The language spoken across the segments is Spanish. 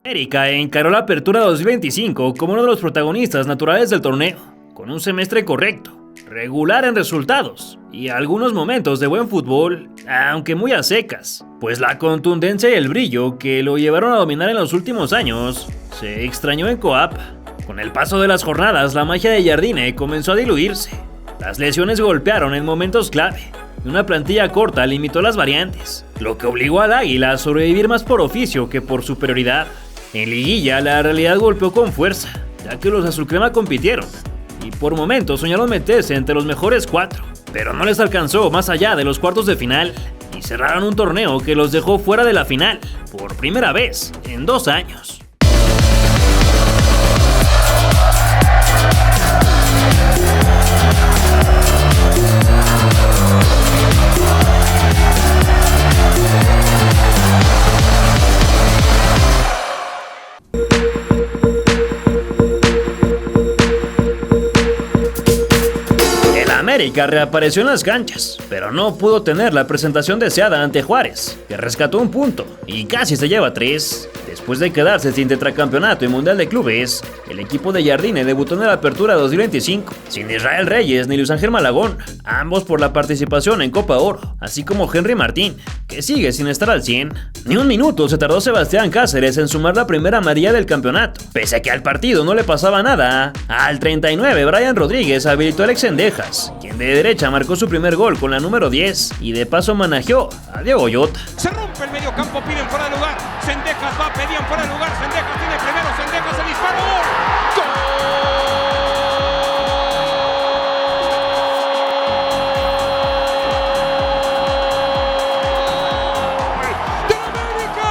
América encaró la Apertura 2025 como uno de los protagonistas naturales del torneo, con un semestre correcto, regular en resultados y algunos momentos de buen fútbol, aunque muy a secas, pues la contundencia y el brillo que lo llevaron a dominar en los últimos años se extrañó en Coapa. Con el paso de las jornadas, la magia de Jardine comenzó a diluirse. Las lesiones golpearon en momentos clave y una plantilla corta limitó las variantes, lo que obligó al Águila a sobrevivir más por oficio que por superioridad. En liguilla, la realidad golpeó con fuerza, ya que los azulcrema compitieron y por momentos soñaron meterse entre los mejores 4, pero no les alcanzó más allá de los cuartos de final y cerraron un torneo que los dejó fuera de la final por primera vez en 2 años. América reapareció en las canchas, pero no pudo tener la presentación deseada ante Juárez, que rescató un punto y casi se lleva 3. Después de quedarse sin tetracampeonato y mundial de clubes, el equipo de Jardine debutó en la Apertura 2025, sin Israel Reyes ni Luis Ángel Malagón, ambos por la participación en Copa Oro, así como Henry Martín, que sigue sin estar al 100. Ni un minuto se tardó Sebastián Cáceres en sumar la primera amarilla del campeonato, pese a que al partido no le pasaba nada. Al 39, Brian Rodríguez habilitó a Alex Cendejas, quien de derecha marcó su primer gol con la número 10 y de paso manejeó a Diego Llota. Se rompe el medio campo, piden fuera de lugar, Cendejas va, pedían fuera de lugar, Cendejas tiene primero, Cendejas el disparo, ¡gol! ¡De América!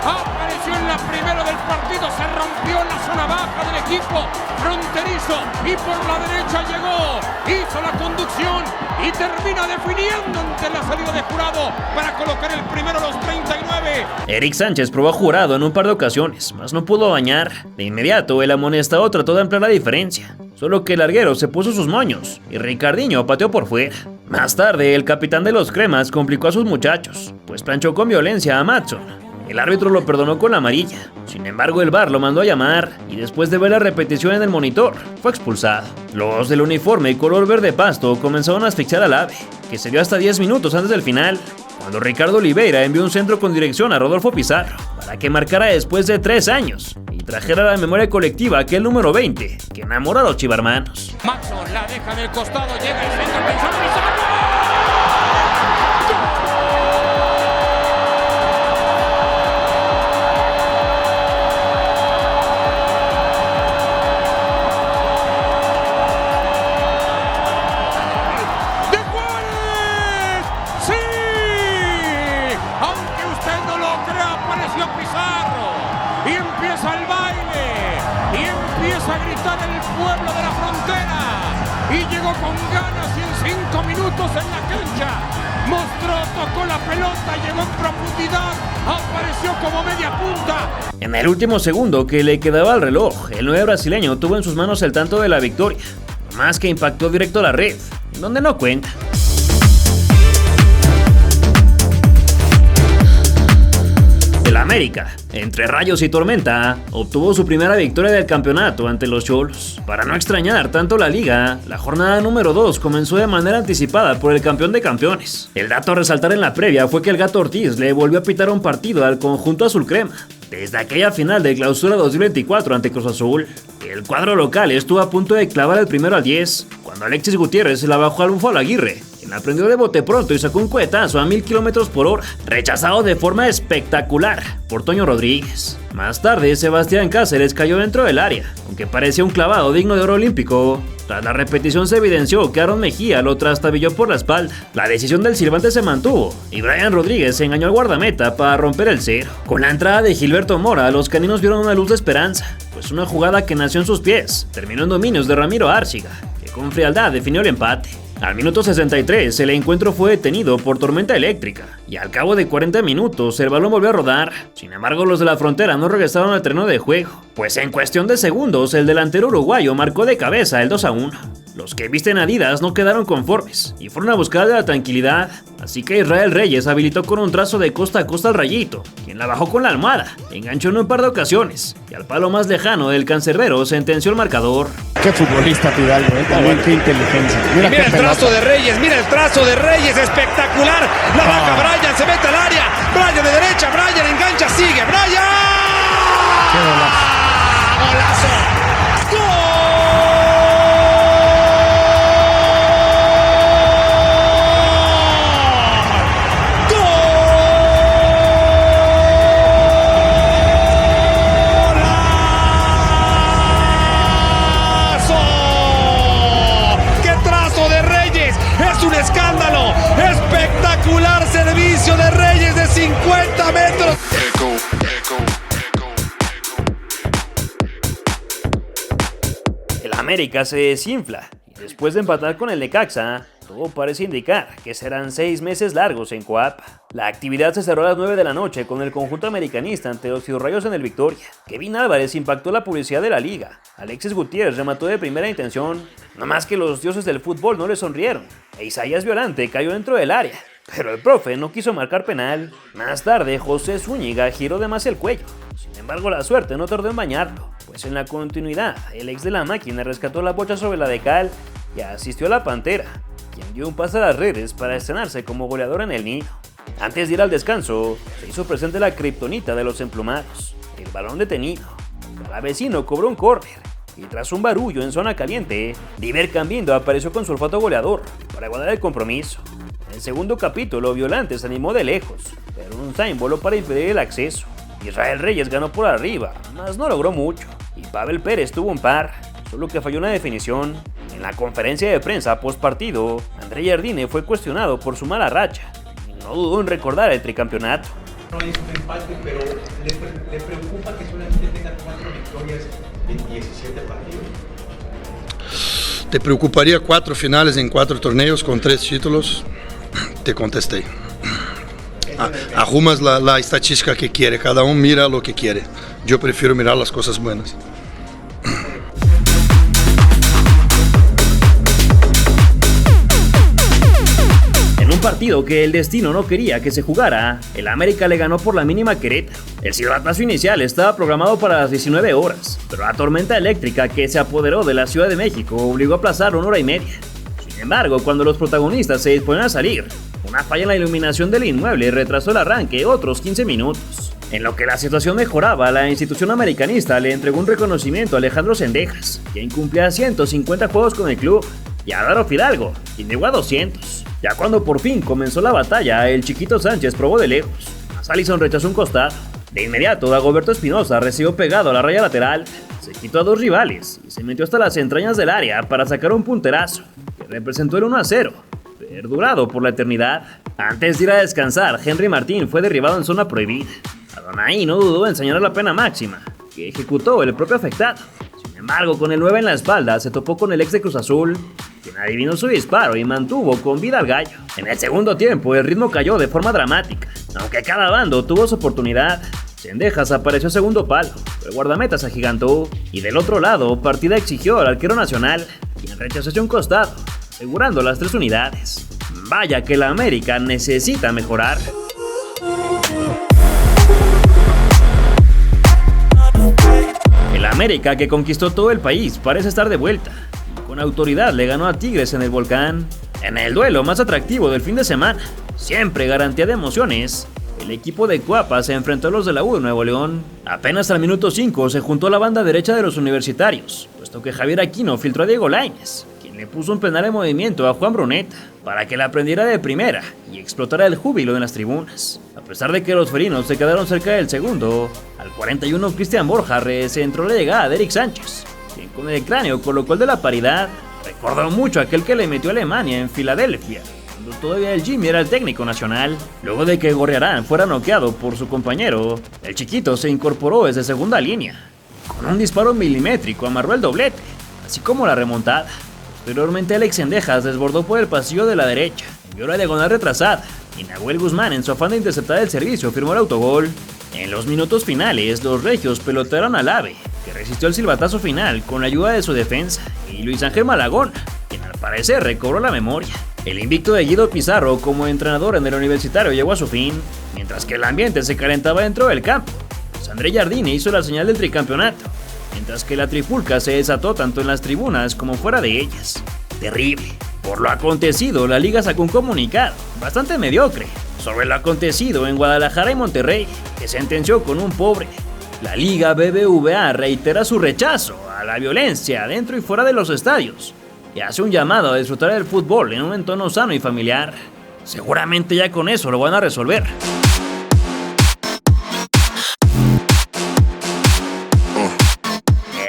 Apareció en la primera del partido, se rompió en la zona baja del equipo fronterizo y por la derecha llegó, hizo la conducción y termina definiendo ante la salida de Jurado para colocar el primero a los 39. Eric Sánchez probó a Jurado en un par de ocasiones, mas no pudo bañar. De inmediato el amonestado trató de ampliar la diferencia, solo que el larguero se puso sus moños y Ricardinho pateó por fuera. Más tarde el capitán de los cremas complicó a sus muchachos, pues planchó con violencia a Matson. El árbitro lo perdonó con la amarilla. Sin embargo, el VAR lo mandó a llamar y después de ver la repetición en el monitor, fue expulsado. Los del uniforme color verde pasto comenzaron a asfixiar al AVE, que se dio hasta 10 minutos antes del final, cuando Ricardo Oliveira envió un centro con dirección a Rodolfo Pizarro para que marcara después de 3 años y trajera a la memoria colectiva aquel número 20 que enamoró a los chivarmanos. Matson la deja del costado, llega el centro, Pizarro. Y empieza el baile, y empieza a gritar el pueblo de la frontera, y llegó con ganas y en 5 minutos en la cancha, mostró, tocó la pelota, llegó en profundidad, apareció como media punta. En el último segundo que le quedaba al reloj, el 9 brasileño tuvo en sus manos el tanto de la victoria, más que impactó directo a la red, donde no cuenta. El América, entre rayos y tormenta, obtuvo su primera victoria del campeonato ante los Xolos. Para no extrañar tanto la liga, la jornada número 2 comenzó de manera anticipada por el campeón de campeones. El dato a resaltar en la previa fue que el Gato Ortiz le volvió a pitar un partido al conjunto azulcrema. Desde aquella final de Clausura 2024 ante Cruz Azul, el cuadro local estuvo a punto de clavar el primero al 10, cuando Alexis Gutiérrez se la bajó al Búfalo Aguirre, quien aprendió de bote pronto y sacó un cohetazo a 1000 km/h, rechazado de forma espectacular por Toño Rodríguez. Más tarde, Sebastián Cáceres cayó dentro del área, aunque parecía un clavado digno de oro olímpico. Tras la repetición se evidenció que Aaron Mejía lo trastabilló por la espalda. La decisión del silbante se mantuvo y Brian Rodríguez engañó al guardameta para romper el 0. Con la entrada de Gilberto Mora, los caninos vieron una luz de esperanza, pues una jugada que nació en sus pies terminó en dominios de Ramiro Árciga, que con frialdad definió el empate. Al minuto 63, el encuentro fue detenido por tormenta eléctrica y al cabo de 40 minutos el balón volvió a rodar. Sin embargo, los de la Frontera no regresaron al terreno de juego, pues en cuestión de segundos el delantero uruguayo marcó de cabeza el 2-1. Los que visten Adidas no quedaron conformes y fueron a buscar la tranquilidad, así que Israel Reyes habilitó con un trazo de costa a costa al Rayito, quien la bajó con la almohada, enganchó en un par de ocasiones y al palo más lejano del cancerbero sentenció el marcador. Qué futbolista Fidalgo, también qué inteligencia. Mira el trazo de Reyes, mira el trazo de Reyes, espectacular. La baja Brian, se mete al área. Brian de derecha, Brian engancha, sigue. Brian. ¡Qué golazo! ¡Golazo! ¡Escándalo! ¡Espectacular servicio de Reyes de 50 metros! El América se desinfla y después de empatar con el Necaxa, todo parece indicar que serán 6 meses largos en Coapa. La actividad se cerró a las 9 de la noche con el conjunto americanista ante los Ciudorrayos en el Victoria. Kevin Álvarez impactó la publicidad de la liga. Alexis Gutiérrez remató de primera intención, no más que los dioses del fútbol no le sonrieron. E Isaías Violante cayó dentro del área, pero el profe no quiso marcar penal. Más tarde, José Zúñiga giró de más el cuello. Sin embargo, la suerte no tardó en bañarlo, pues en la continuidad, el ex de la máquina rescató la bocha sobre la de cal y asistió a la Pantera, quien dio un pase a las redes para estrenarse como goleador en el nido. Antes de ir al descanso, se hizo presente la kriptonita de los emplumados, el balón detenido. Cada vecino cobró un córner y tras un barullo en zona caliente, Diver Cambindo apareció con su olfato goleador para guardar el compromiso. En el segundo capítulo, Violante se animó de lejos, pero un time voló para impedir el acceso. Israel Reyes ganó por arriba, mas no logró mucho, y Pavel Pérez tuvo un par, solo que falló una definición. En la conferencia de prensa post partido, André Jardine fue cuestionado por su mala racha y no dudó en recordar el tricampeonato. No es un empate, pero le preocupa que solamente tenga 4 victorias en 17 partidos. ¿Te preocuparía 4 finales en 4 torneos con 3 títulos? Te contesté. Arrumas la estadística que quiere, cada uno mira lo que quiere. Yo prefiero mirar las cosas buenas. En un partido que el destino no quería que se jugara, el América le ganó por la mínima a Querétaro. El silbatazo inicial estaba programado para las 19 horas, pero la tormenta eléctrica que se apoderó de la Ciudad de México obligó a aplazarlo 1 hora y media. Sin embargo, cuando los protagonistas se disponían a salir, una falla en la iluminación del inmueble retrasó el arranque otros 15 minutos. En lo que la situación mejoraba, la institución americanista le entregó un reconocimiento a Alejandro Zendejas, quien cumplía 150 juegos con el club, y a Álvaro Fidalgo, quien llegó a 200. Ya cuando por fin comenzó la batalla, el Chiquito Sánchez probó de lejos, mas Alisson rechazó un costado. De inmediato, Dagoberto Espinosa recibió pegado a la raya lateral, se quitó a 2 rivales y se metió hasta las entrañas del área para sacar un punterazo, que representó el 1-0. Perdurado por la eternidad. Antes de ir a descansar, Henry Martín fue derribado en zona prohibida. Adonai no dudó en señalar la pena máxima, que ejecutó el propio afectado. Sin embargo, con el 9 en la espalda, se topó con el ex de Cruz Azul, quien adivinó su disparo y mantuvo con vida al gallo. En el segundo tiempo, el ritmo cayó de forma dramática. Aunque cada bando tuvo su oportunidad, Zendejas apareció segundo palo, el guardameta se agigantó, y del otro lado, Partida exigió al arquero nacional, quien rechazó hacia un costado, asegurando las 3 unidades. Vaya que la América necesita mejorar. El América, que conquistó todo el país, parece estar de vuelta. Con autoridad le ganó a Tigres en el Volcán. En el duelo más atractivo del fin de semana, siempre garantía de emociones, el equipo de Coapa se enfrentó a los de la U de Nuevo León. Apenas al minuto 5 se juntó la banda derecha de los universitarios, puesto que Javier Aquino filtró a Diego Lainez, quien le puso un penal en movimiento a Juan Bruneta para que la prendiera de primera y explotara el júbilo en las tribunas. A pesar de que los felinos se quedaron cerca del segundo, al 41 Cristian Borja recentró la llegada de Eric Sánchez, quien con el cráneo colocó el de la paridad. Recordó mucho aquel que le metió a Alemania en Filadelfia, cuando todavía el Jimmy era el técnico nacional. Luego de que Gorriarán fuera noqueado por su compañero, el chiquito se incorporó desde segunda línea. Con un disparo milimétrico amarró el doblete, así como la remontada. Posteriormente Alex Cendejas desbordó por el pasillo de la derecha, envió la diagonal retrasada y Nahuel Guzmán, en su afán de interceptar el servicio, firmó el autogol. En los minutos finales, los regios pelotearon al AVE, que resistió el silbatazo final con la ayuda de su defensa, y Luis Ángel Malagón, quien al parecer recobró la memoria. El invicto de Guido Pizarro como entrenador en el Universitario llegó a su fin, mientras que el ambiente se calentaba dentro del campo. André Jardine hizo la señal del tricampeonato, mientras que la trifulca se desató tanto en las tribunas como fuera de ellas. Terrible. Por lo acontecido, la liga sacó un comunicado, bastante mediocre, sobre lo acontecido en Guadalajara y Monterrey, que sentenció con un pobre. La Liga BBVA reitera su rechazo a la violencia dentro y fuera de los estadios, y hace un llamado a disfrutar del fútbol en un entorno sano y familiar. Seguramente ya con eso lo van a resolver.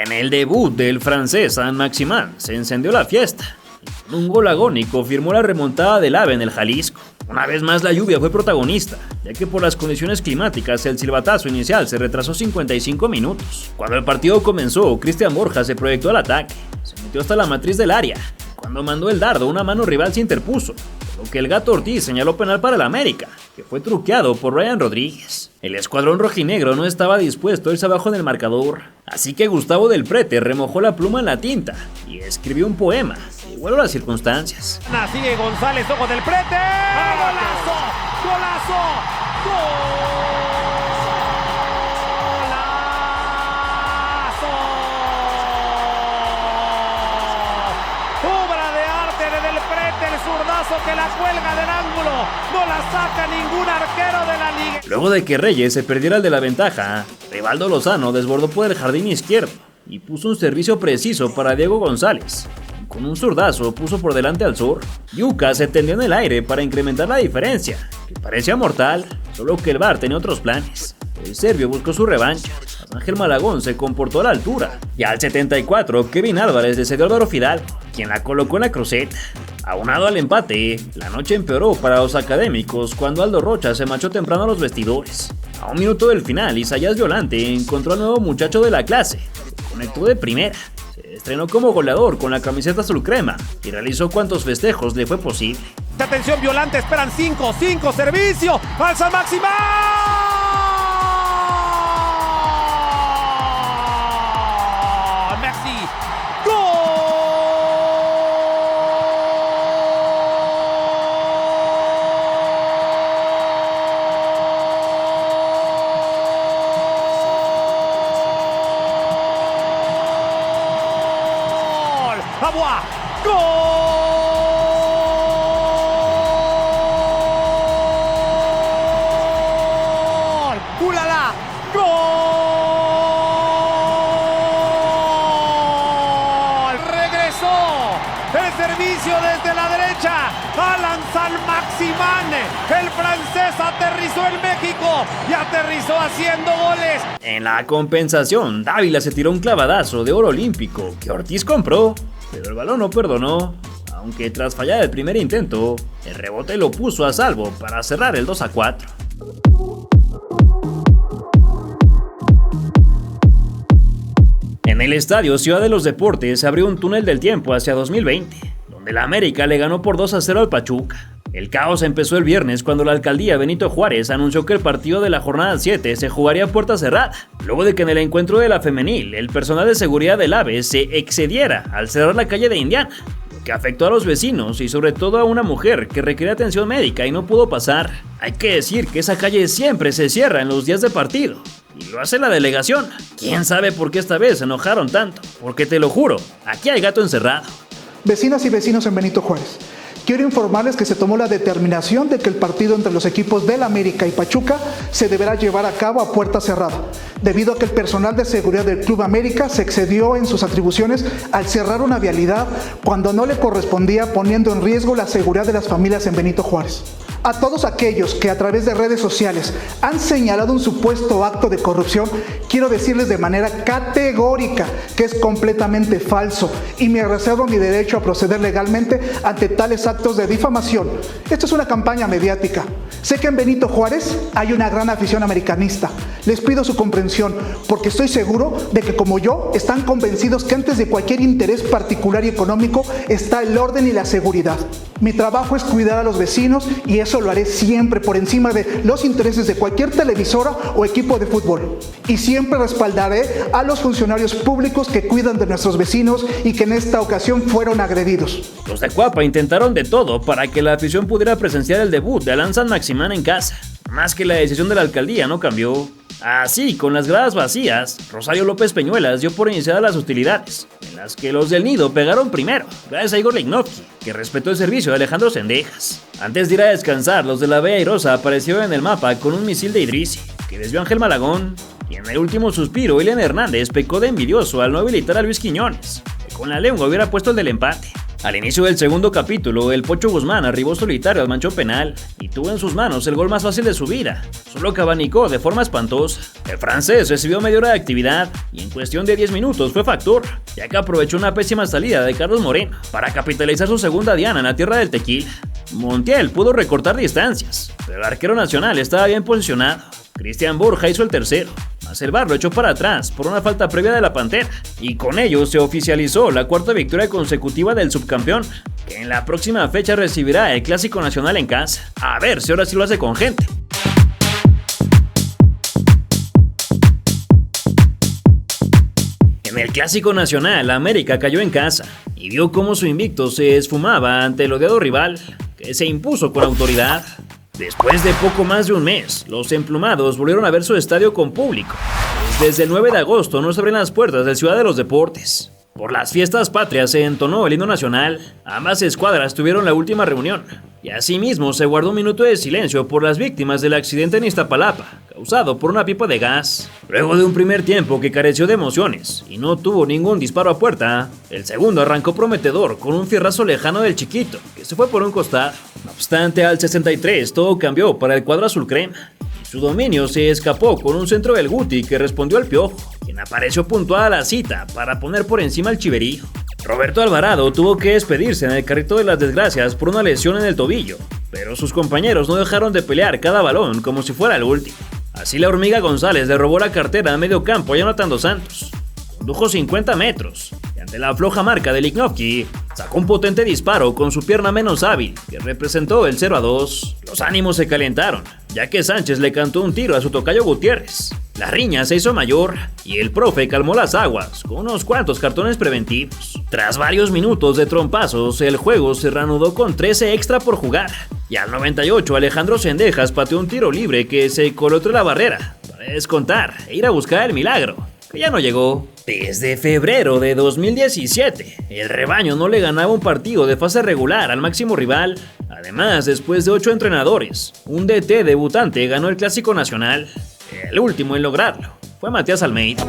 En el debut del francés Saint-Maximin se encendió la fiesta. Con un gol agónico firmó la remontada del AVE en el Jalisco. Una vez más la lluvia fue protagonista, ya que por las condiciones climáticas el silbatazo inicial se retrasó 55 minutos. Cuando el partido comenzó, Cristian Borja se proyectó al ataque, se metió hasta la matriz del área. Cuando mandó el dardo, una mano rival se interpuso, lo que el Gato Ortiz señaló penal para el América, que fue truqueado por Ryan Rodríguez. El escuadrón rojinegro no estaba dispuesto a irse abajo en el marcador, así que Gustavo del Prete remojó la pluma en la tinta y escribió un poema, igual a las circunstancias. Sigue González, ojo del Prete. ¡Golazo! ¡Golazo! ¡Golazo! Obra de arte de Del Prete, el zurdazo que la cuelga del ángulo. No la saca ningún arquero de la liga. Luego de que Reyes se perdiera el de la ventaja, Rivaldo Lozano desbordó por el jardín izquierdo y puso un servicio preciso para Diego González. Con un zurdazo puso por delante al sur. Yuca se tendió en el aire para incrementar la diferencia, que parecía mortal, solo que el VAR tenía otros planes. El serbio buscó su revancha. Ángel Malagón se comportó a la altura. Y al 74, Kevin Álvarez le cedió a Álvaro Fidalgo, quien la colocó en la cruceta. Aunado al empate, la noche empeoró para los académicos cuando Aldo Rocha se marchó temprano a los vestidores. A un minuto del final, Isaías Violante encontró al nuevo muchacho de la clase. Conectó de primera. Se estrenó como goleador con la camiseta azul crema y realizó cuantos festejos le fue posible. Atención, Violante, esperan 5, servicio. ¡Al Saint-Maximin! Agua, gol, ¡ulala! ¡Gol! Regresó el servicio desde la derecha, Alan Saint-Maximin, el francés aterrizó en México y aterrizó haciendo goles. En la compensación, Dávila se tiró un clavadazo de oro olímpico que Ortiz compró. Pero el balón no perdonó, aunque tras fallar el primer intento, el rebote lo puso a salvo para cerrar el 2-4. En el estadio Ciudad de los Deportes se abrió un túnel del tiempo hacia 2020, donde la América le ganó por 2-0 al Pachuca. El caos empezó el viernes cuando la alcaldía Benito Juárez anunció que el partido de la jornada 7 se jugaría a puerta cerrada, luego de que en el encuentro de la femenil el personal de seguridad del AVE se excediera al cerrar la calle de Indiana, lo que afectó a los vecinos y sobre todo a una mujer que requería atención médica y no pudo pasar. Hay que decir que esa calle siempre se cierra en los días de partido, y lo hace la delegación. ¿Quién sabe por qué esta vez se enojaron tanto? Porque te lo juro, aquí hay gato encerrado. Vecinas y vecinos en Benito Juárez, quiero informarles que se tomó la determinación de que el partido entre los equipos del América y Pachuca se deberá llevar a cabo a puerta cerrada, debido a que el personal de seguridad del Club América se excedió en sus atribuciones al cerrar una vialidad cuando no le correspondía, poniendo en riesgo la seguridad de las familias en Benito Juárez. A todos aquellos que a través de redes sociales han señalado un supuesto acto de corrupción, quiero decirles de manera categórica que es completamente falso y me reservo mi derecho a proceder legalmente ante tales actos de difamación. Esto es una campaña mediática Sé que en Benito Juárez hay una gran afición americanista. Les pido su comprensión, porque estoy seguro de que, como yo, están convencidos que antes de cualquier interés particular y económico está el orden y la seguridad. Mi trabajo es cuidar a los vecinos y eso lo haré siempre por encima de los intereses de cualquier televisora o equipo de fútbol. Y siempre respaldaré a los funcionarios públicos que cuidan de nuestros vecinos y que en esta ocasión fueron agredidos. Los de Cuapa intentaron de todo para que la afición pudiera presenciar el debut de Alan Saint-Maximin en casa. Más que la decisión de la alcaldía no cambió. Así, con las gradas vacías, Rosario López Peñuelas dio por iniciadas las hostilidades, en las que los del Nido pegaron primero, gracias a Igor Lichnowsky, que respetó el servicio de Alejandro Zendejas. Antes de ir a descansar, los de la Bella Airosa aparecieron en el mapa con un misil de Idrissi, que desvió a Ángel Malagón, y en el último suspiro, William Hernández pecó de envidioso al no habilitar a Luis Quiñones, que con la lengua hubiera puesto el del empate. Al inicio del segundo capítulo, el Pocho Guzmán arribó solitario al manchón penal y tuvo en sus manos el gol más fácil de su vida, solo que abanicó de forma espantosa. El francés recibió media hora de actividad y en cuestión de 10 minutos fue factor, ya que aprovechó una pésima salida de Carlos Moreno para capitalizar su segunda diana en la tierra del tequila. Montiel pudo recortar distancias, pero el arquero nacional estaba bien posicionado. Cristian Borja hizo el tercero, mas el VAR lo echó para atrás por una falta previa de la Pantera, y con ello se oficializó la cuarta victoria consecutiva del subcampeón, que en la próxima fecha recibirá el Clásico Nacional en casa. A ver si ahora sí lo hace con gente. En el Clásico Nacional, América cayó en casa y vio cómo su invicto se esfumaba ante el odiado rival, que se impuso con autoridad. Después de poco más de un mes, los emplumados volvieron a ver su estadio con público. Desde el 9 de agosto no se abren las puertas del Ciudad de los Deportes. Por las fiestas patrias se entonó el himno nacional, ambas escuadras tuvieron la última reunión, y asimismo se guardó un minuto de silencio por las víctimas del accidente en Iztapalapa, causado por una pipa de gas. Luego de un primer tiempo que careció de emociones y no tuvo ningún disparo a puerta, el segundo arrancó prometedor con un fierrazo lejano del Chiquito, que se fue por un costado. No obstante, al 63 todo cambió para el cuadro azul crema. Su dominio se escapó con un centro del Guti que respondió al Piojo, quien apareció puntual a la cita para poner por encima al Chiverío. Roberto Alvarado tuvo que despedirse en el carrito de las desgracias por una lesión en el tobillo, pero sus compañeros no dejaron de pelear cada balón como si fuera el último. Así la Hormiga González le robó la cartera a medio campo a Jonathan Dos Santos. Condujo 50 metros y ante la floja marca de Lichnowsky sacó un potente disparo con su pierna menos hábil que representó el 0-2. Los ánimos se calentaron, ya que Sánchez le cantó un tiro a su tocayo Gutiérrez. La riña se hizo mayor y el profe calmó las aguas con unos cuantos cartones preventivos. Tras varios minutos de trompazos, el juego se reanudó con 13 extra por jugar. Y al 98 Alejandro Zendejas pateó un tiro libre que se coló entre la barrera para descontar e ir a buscar el milagro, que ya no llegó. Desde febrero de 2017, el rebaño no le ganaba un partido de fase regular al máximo rival. Además, después de 8 entrenadores, un DT debutante ganó el Clásico Nacional. El último en lograrlo fue Matías Almeida.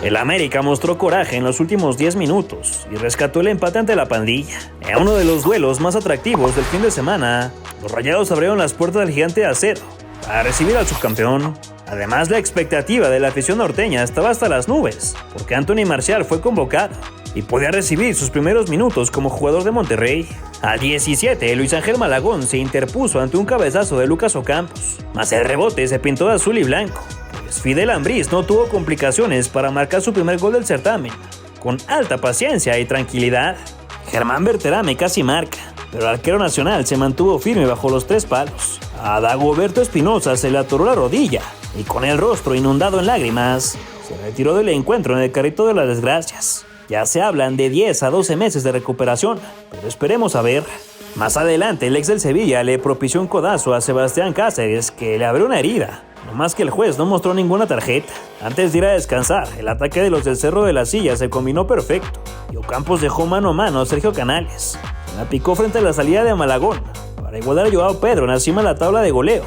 El América mostró coraje en los últimos 10 minutos y rescató el empate ante la Pandilla. En uno de los duelos más atractivos del fin de semana, los Rayados abrieron las puertas del Gigante de Acero para recibir al subcampeón. Además, la expectativa de la afición norteña estaba hasta las nubes, porque Anthony Marcial fue convocado y podía recibir sus primeros minutos como jugador de Monterrey. Al 17, Luis Ángel Malagón se interpuso ante un cabezazo de Lucas Ocampos, mas el rebote se pintó de azul y blanco, pues Fidel Ambriz no tuvo complicaciones para marcar su primer gol del certamen, con alta paciencia y tranquilidad. Germán Berterame casi marca, pero el arquero nacional se mantuvo firme bajo los 3 palos. A Dagoberto Espinosa se le atoró la rodilla y con el rostro inundado en lágrimas, se retiró del encuentro en el carrito de las desgracias. Ya se hablan de 10 a 12 meses de recuperación, pero esperemos a ver. Más adelante, el ex del Sevilla le propició un codazo a Sebastián Cáceres, que le abrió una herida. No más que el juez no mostró ninguna tarjeta. Antes de ir a descansar, el ataque de los del Cerro de la Silla se combinó perfecto, y Ocampos dejó mano a mano a Sergio Canales, quien la picó frente a la salida de Malagón, para igualar a Joao Pedro en la cima de la tabla de goleo,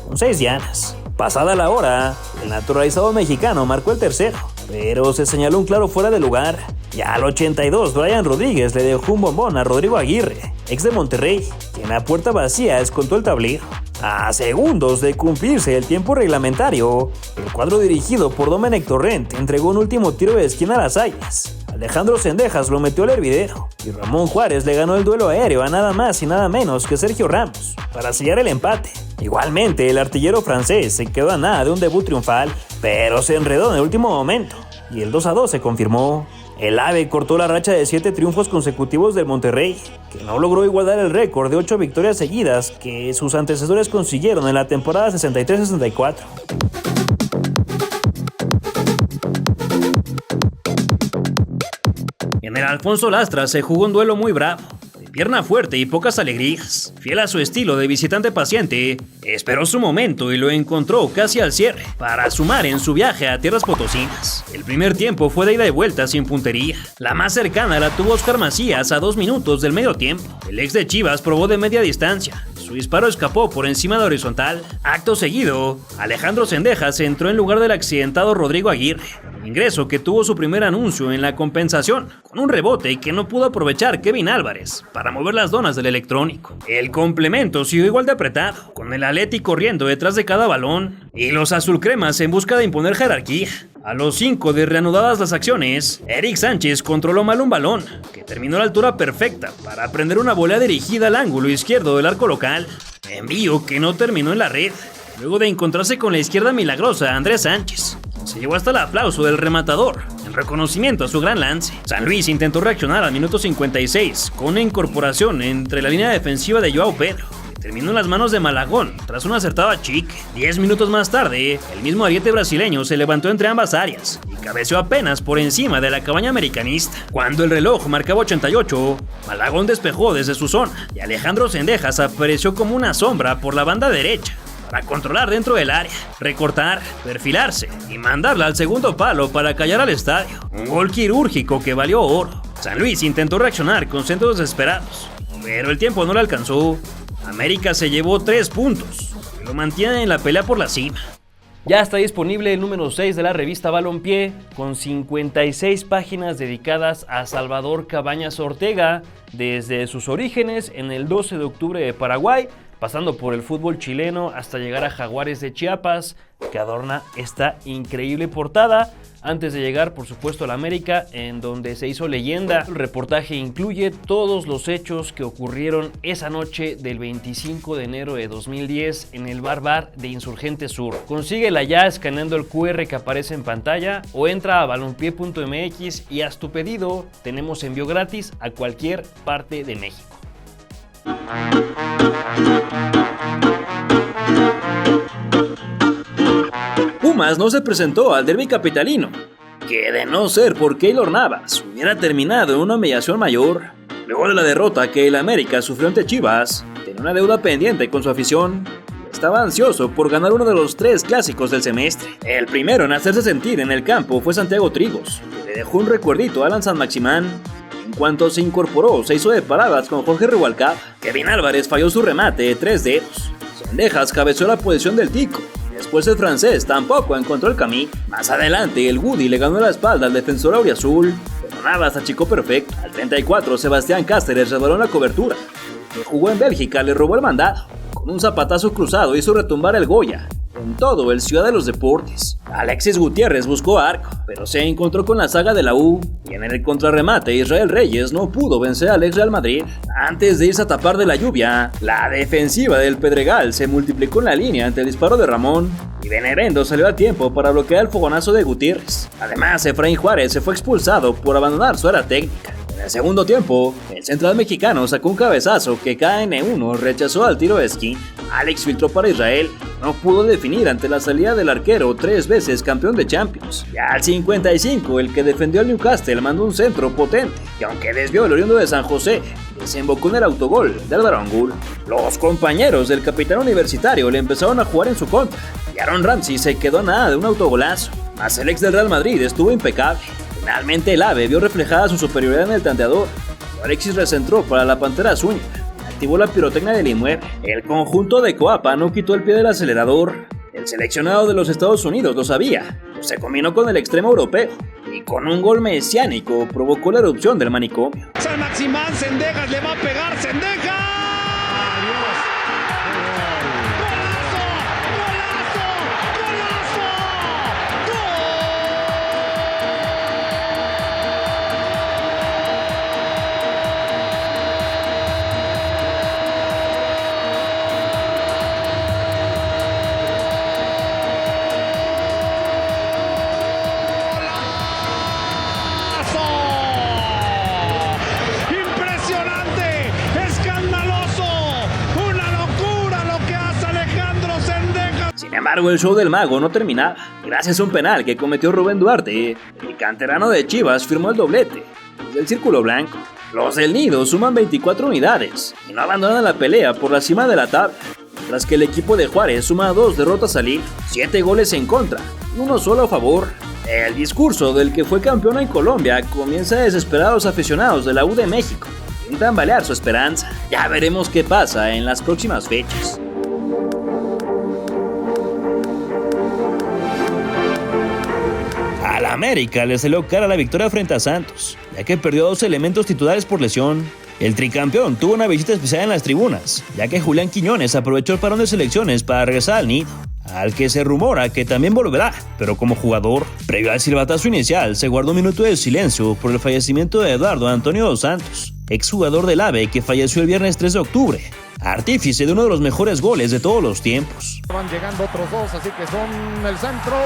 con 6 dianas. Pasada la hora, el naturalizado mexicano marcó el tercero, pero se señaló un claro fuera de lugar. Ya al 82, Brian Rodríguez le dejó un bombón a Rodrigo Aguirre, ex de Monterrey, quien a puerta vacía descontó el tablero. A segundos de cumplirse el tiempo reglamentario, el cuadro dirigido por Domenech Torrent entregó un último tiro de esquina a las Águilas, Alejandro Zendejas lo metió al hervidero y Ramón Juárez le ganó el duelo aéreo a nada más y nada menos que Sergio Ramos para sellar el empate. Igualmente, el artillero francés se quedó a nada de un debut triunfal, pero se enredó en el último momento y el 2-2 se confirmó. El AVE cortó la racha de 7 triunfos consecutivos del Monterrey, que no logró igualar el récord de 8 victorias seguidas que sus antecesores consiguieron en la temporada 63-64. En el Alfonso Lastras se jugó un duelo muy bravo, de pierna fuerte y pocas alegrías. Fiel a su estilo de visitante paciente, esperó su momento y lo encontró casi al cierre para sumar en su viaje a tierras potosinas. El primer tiempo fue de ida y vuelta sin puntería. La más cercana la tuvo Oscar Macías a 2 minutos del medio tiempo. El ex de Chivas probó de media distancia. Su disparo escapó por encima de horizontal. Acto seguido, Alejandro Zendejas entró en lugar del accidentado Rodrigo Aguirre. Ingreso que tuvo su primer anuncio en la compensación, con un rebote que no pudo aprovechar Kevin Álvarez para mover las donas del electrónico. El complemento siguió igual de apretado, con el Atleti corriendo detrás de cada balón y los azulcremas en busca de imponer jerarquía. A los 5 de reanudadas las acciones, Eric Sánchez controló mal un balón, que terminó a la altura perfecta para prender una volea dirigida al ángulo izquierdo del arco local. Envío que no terminó en la red, luego de encontrarse con la izquierda milagrosa Andrés Sánchez. Se llevó hasta el aplauso del rematador, en reconocimiento a su gran lance. San Luis intentó reaccionar al minuto 56, con una incorporación entre la línea defensiva de Joao Pedro, que terminó en las manos de Malagón, tras un acertado achique. 10 minutos más tarde, el mismo ariete brasileño se levantó entre ambas áreas, y cabeceó apenas por encima de la cabaña americanista. Cuando el reloj marcaba 88, Malagón despejó desde su zona, y Alejandro Zendejas apareció como una sombra por la banda derecha, para controlar dentro del área, recortar, perfilarse y mandarla al segundo palo para callar al estadio. Un gol quirúrgico que valió oro. San Luis intentó reaccionar con centros desesperados, pero el tiempo no le alcanzó. América se llevó 3 puntos y lo mantiene en la pelea por la cima. Ya está disponible el número 6 de la revista Balompié, con 56 páginas dedicadas a Salvador Cabañas Ortega, desde sus orígenes en el 12 de octubre de Paraguay, pasando por el fútbol chileno hasta llegar a Jaguares de Chiapas, que adorna esta increíble portada, antes de llegar por supuesto a la América, en donde se hizo leyenda. El reportaje incluye todos los hechos que ocurrieron esa noche del 25 de enero de 2010 en el Bar de Insurgente Sur. Consíguela ya escaneando el QR que aparece en pantalla o entra a balompié.mx y haz tu pedido. Tenemos envío gratis a cualquier parte de México. Pumas no se presentó al derbi capitalino, que de no ser por Keylor Navas hubiera terminado en una humillación mayor. Luego de la derrota que el América sufrió ante Chivas, tenía una deuda pendiente con su afición. Estaba ansioso por ganar uno de los 3 clásicos del semestre. El primero en hacerse sentir en el campo fue Santiago Trigos, que le dejó un recuerdito a Alan San Maximán. En cuanto se incorporó, se hizo de paradas con Jorge Rubalcaba. Kevin Álvarez falló su remate de 3 dedos. Zendejas cabeció la posición del Tico. Después el francés tampoco encontró el camino. Más adelante el Woody le ganó la espalda al defensor auriazul, pero Navas achicó perfecto. Al 34 Sebastián Cáceres resbaló en la cobertura. El que jugó en Bélgica le robó el mandado. Con un zapatazo cruzado hizo retumbar el Goya en todo el Ciudad de los Deportes. Alexis Gutiérrez buscó arco, pero se encontró con la saga de la U, y en el contrarremate Israel Reyes no pudo vencer al ex Real Madrid. Antes de irse a tapar de la lluvia, la defensiva del Pedregal se multiplicó en la línea ante el disparo de Ramón, y Benevendo salió a tiempo para bloquear el fogonazo de Gutiérrez. Además, Efraín Juárez se fue expulsado por abandonar su área técnica. En el segundo tiempo, el central mexicano sacó un cabezazo que KN1 rechazó al tiro de esquina. Alex filtró para Israel, no pudo definir ante la salida del arquero 3 veces campeón de Champions. Y al 55, el que defendió al Newcastle mandó un centro potente, que aunque desvió el oriundo de San José, desembocó en el autogol del Álvaro Angulo. Los compañeros del capitán universitario le empezaron a jugar en su contra, y Aaron Ramsey se quedó a nada de un autogolazo, mas el ex del Real Madrid estuvo impecable. Finalmente el AVE vio reflejada su superioridad en el tanteador. Alexis recentró para la Pantera Zúñiga. Activó la pirotecnia del inmueble. El conjunto de Coapa no quitó el pie del acelerador. El seleccionado de los Estados Unidos lo sabía. Se combinó con el extremo europeo y con un gol mesiánico provocó la erupción del manicomio. San Maximán, Zendejas le va a pegar, Zendejas. embargo, el show del mago no terminaba. Gracias a un penal que cometió Rubén Duarte, el canterano de Chivas firmó el doblete desde el círculo blanco. Los del Nido suman 24 unidades y no abandonan la pelea por la cima de la tabla, mientras que el equipo de Juárez suma 2 derrotas al hilo, 7 goles en contra y 1 solo a favor. El discurso del que fue campeón en Colombia comienza a desesperar a los aficionados de la U de México. Intentan balear su esperanza. Ya veremos qué pasa en las próximas fechas. A la América le salió cara la victoria frente a Santos, ya que perdió 2 elementos titulares por lesión. El tricampeón tuvo una visita especial en las tribunas, ya que Julián Quiñones aprovechó el parón de selecciones para regresar al nido, al que se rumora que también volverá, pero como jugador. Previo al silbatazo inicial, se guardó un minuto de silencio por el fallecimiento de Eduardo Antonio dos Santos, exjugador del AVE que falleció el viernes 3 de octubre, artífice de uno de los mejores goles de todos los tiempos. Van llegando otros 2, así que son el centro.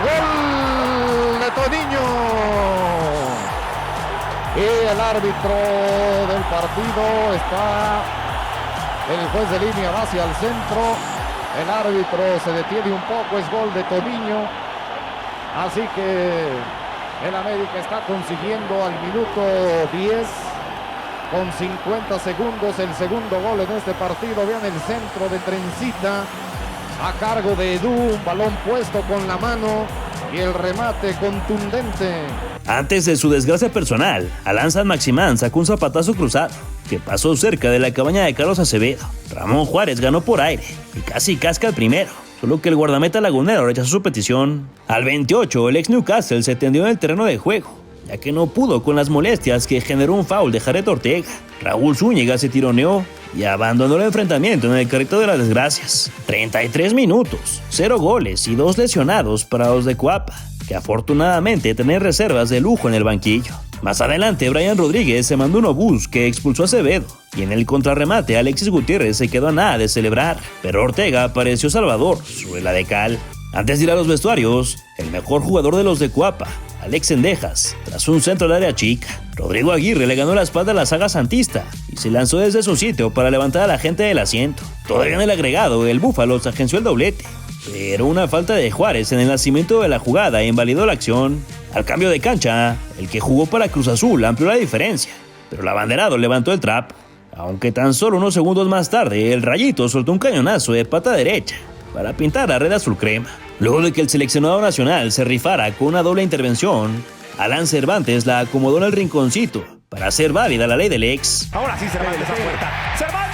¡Gol de Todiño! Y el árbitro del partido está, el juez de línea va hacia el centro. El árbitro se detiene un poco, es gol de Todiño. Así que el América está consiguiendo al minuto 10, con 50 segundos, el segundo gol en este partido. Vean el centro de Trencita a cargo de Edu, un balón puesto con la mano y el remate contundente. Antes de su desgracia personal, Alan San Maximán sacó un zapatazo cruzado que pasó cerca de la cabaña de Carlos Acevedo. Ramón Juárez ganó por aire y casi casca el primero, solo que el guardameta lagunero rechazó su petición. Al 28, el ex Newcastle se tendió en el terreno de juego, ya que no pudo con las molestias que generó un foul de Jared Ortega. Raúl Zúñiga se tironeó y abandonó el enfrentamiento en el carrito de las desgracias. 33 minutos, 0 goles y 2 lesionados para los de Cuapa, que afortunadamente tenían reservas de lujo en el banquillo. Más adelante, Brian Rodríguez se mandó un obús que expulsó a Acevedo, y en el contrarremate Alexis Gutiérrez se quedó a nada de celebrar, pero Ortega apareció salvador sobre la de cal. Antes de ir a los vestuarios, el mejor jugador de los de Cuapa, Alex Cendejas, tras un centro al área chica, Rodrigo Aguirre le ganó la espalda a la saga santista y se lanzó desde su sitio para levantar a la gente del asiento. Todavía en el agregado, el Búfalo se agenció el doblete, pero una falta de Juárez en el nacimiento de la jugada invalidó la acción. Al cambio de cancha, el que jugó para Cruz Azul amplió la diferencia, pero el abanderado levantó el trapo, aunque tan solo unos segundos más tarde el Rayito soltó un cañonazo de pata derecha para pintar la red azul crema. Luego de que el seleccionado nacional se rifara con una doble intervención, Alan Cervantes la acomodó en el rinconcito para hacer válida la ley del ex. Ahora sí Cervantes esa puerta. ¡Cervantes!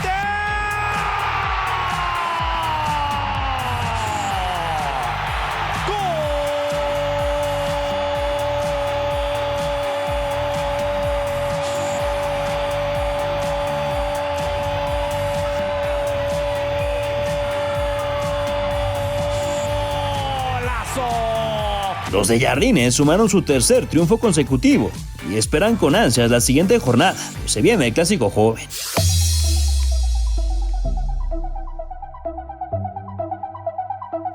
Los de Jardines sumaron su tercer triunfo consecutivo y esperan con ansias la siguiente jornada, pues se viene el clásico joven.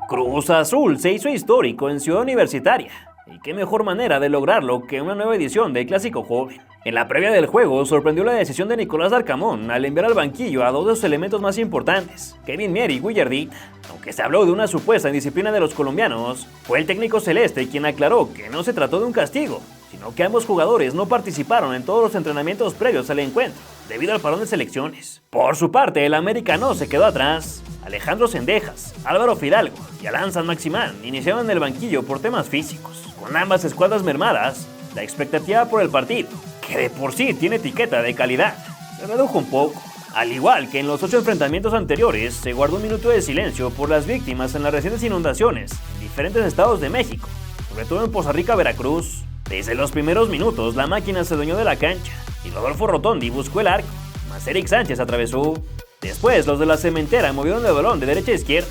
Cruz Azul se hizo histórico en Ciudad Universitaria, y qué mejor manera de lograrlo que una nueva edición del clásico joven. En la previa del juego sorprendió la decisión de Nicolás Darcamón al enviar al banquillo a 2 de sus elementos más importantes, Kevin Mier y Guillardita. Aunque se habló de una supuesta indisciplina de los colombianos, fue el técnico celeste quien aclaró que no se trató de un castigo, sino que ambos jugadores no participaron en todos los entrenamientos previos al encuentro, debido al parón de selecciones. Por su parte, el América no se quedó atrás. Alejandro Cendejas, Álvaro Fidalgo y Alan San Maximán iniciaron en el banquillo por temas físicos. Con ambas escuadras mermadas, la expectativa por el partido, que de por sí tiene etiqueta de calidad, se redujo un poco. Al igual que en los 8 enfrentamientos anteriores, se guardó un minuto de silencio por las víctimas en las recientes inundaciones en diferentes estados de México, sobre todo en Poza Rica, Veracruz. Desde los primeros minutos, la máquina se adueñó de la cancha y Rodolfo Rotondi buscó el arco, mas Eric Sánchez atravesó. Después, los de la Cementera movieron el balón de derecha a izquierda.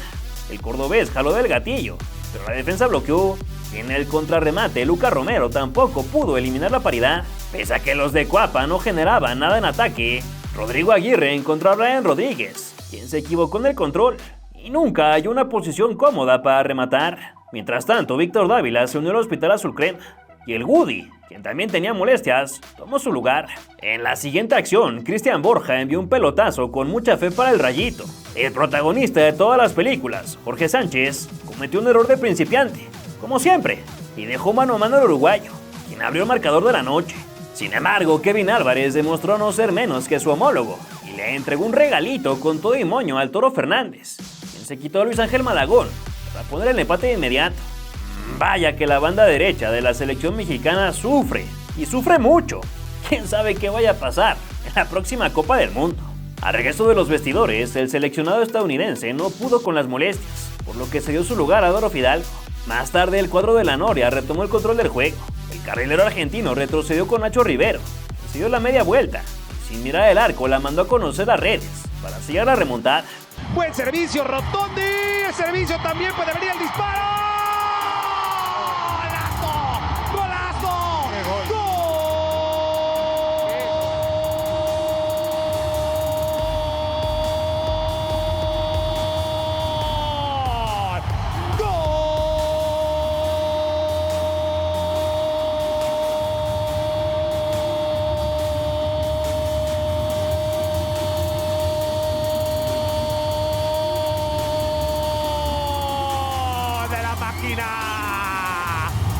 El cordobés jaló del gatillo, pero la defensa bloqueó. Y en el contrarremate, Luca Romero tampoco pudo eliminar la paridad. Pese a que los de Cuapa no generaban nada en ataque, Rodrigo Aguirre encontró a Brian Rodríguez, quien se equivocó en el control y nunca halló una posición cómoda para rematar. Mientras tanto, Víctor Dávila se unió al Hospital Azul Crema y el Woody quien también tenía molestias, tomó su lugar. En la siguiente acción, Cristian Borja envió un pelotazo con mucha fe para el Rayito. El protagonista de todas las películas, Jorge Sánchez, cometió un error de principiante, como siempre, y dejó mano a mano al uruguayo, quien abrió el marcador de la noche. Sin embargo, Kevin Álvarez demostró no ser menos que su homólogo, y le entregó un regalito con todo y moño al Toro Fernández, quien se quitó a Luis Ángel Malagón para poner el empate de inmediato. Vaya que la banda derecha de la selección mexicana sufre, y sufre mucho. ¿Quién sabe qué vaya a pasar en la próxima Copa del Mundo? Al regreso de los vestidores, el seleccionado estadounidense no pudo con las molestias, por lo que se dio su lugar a Adolfo Fidalgo. Más tarde, el cuadro de la Noria retomó el control del juego. El carrilero argentino retrocedió con Nacho Rivero, que se dio la media vuelta, y sin mirar el arco la mandó a conocer las redes para sellar la remontada. Buen servicio, Rotondi. El servicio también puede venir el disparo.